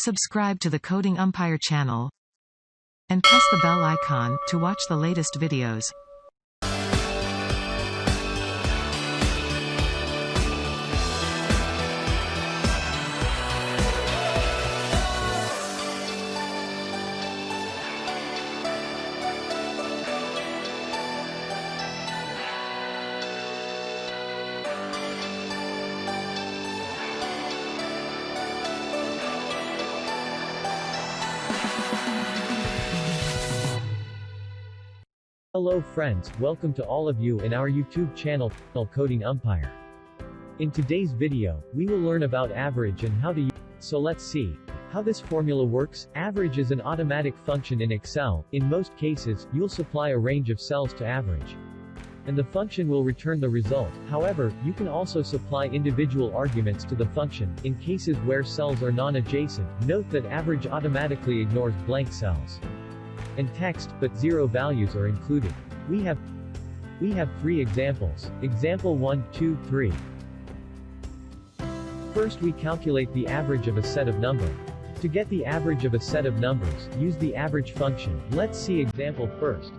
Subscribe to the Coding Umpire channel and press the bell icon to watch the latest videos. Hello friends, welcome to all of you in our YouTube channel, Coding Umpire. In today's video, we will learn about average and how to use it. So let's see how this formula works. Average is an automatic function in Excel. In most cases, you'll supply a range of cells to average, and the function will return the result. However, you can also supply individual arguments to the function. In cases where cells are non-adjacent, note that average automatically ignores blank cells and text, but zero values are included. We have three examples. Example 1, 2, 3. First, we calculate the average of a set of numbers. To get the average of a set of numbers, use the average function. Let's see example first.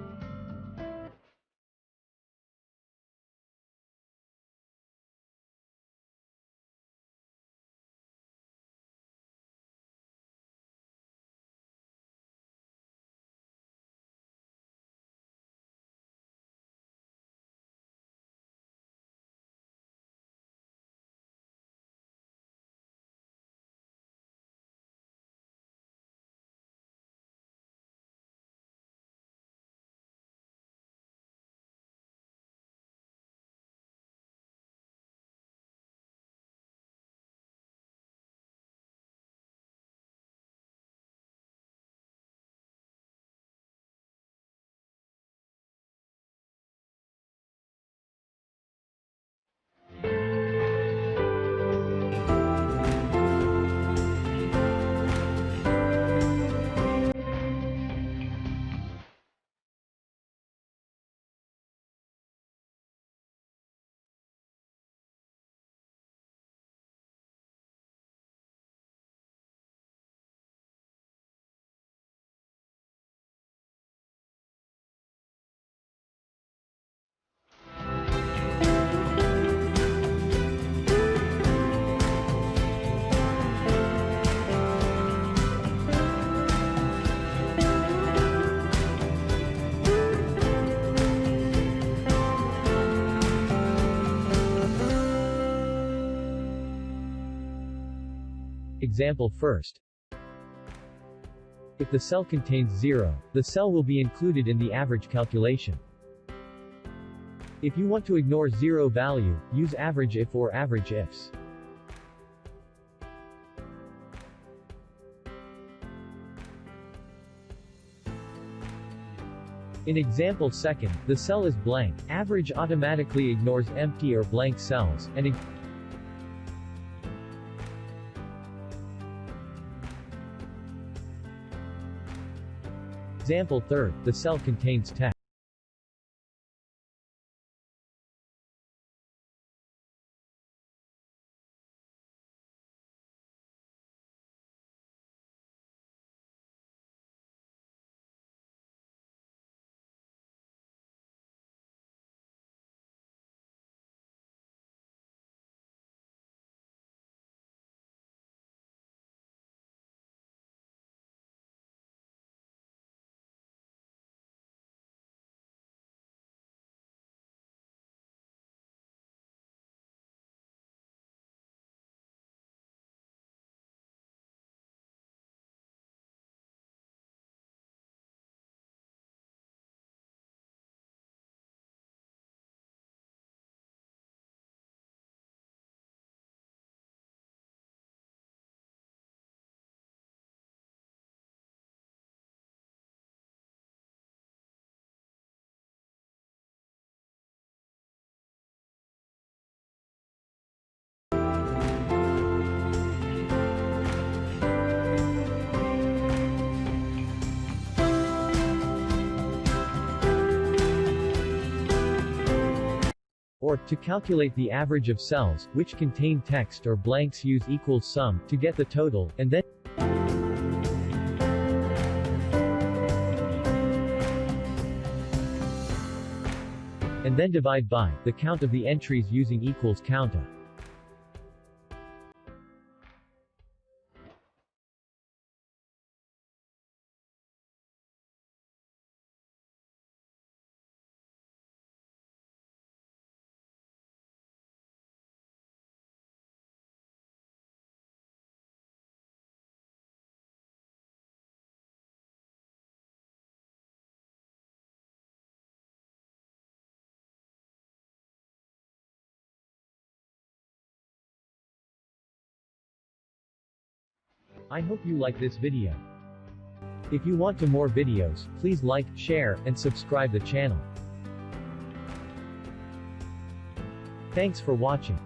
Example first. If the cell contains 0, the cell will be included in the average calculation. If you want to ignore 0 value, use AVERAGEIF or AVERAGEIFS. In example second, the cell is blank. Average automatically ignores empty or blank cells, and example third, the cell contains text. Or, to calculate the average of cells, which contain text or blanks, use equals sum, to get the total, and then and then divide by the count of the entries using equals counta. I hope you like this video. If you want more videos, please like, share, and subscribe the channel. Thanks for watching.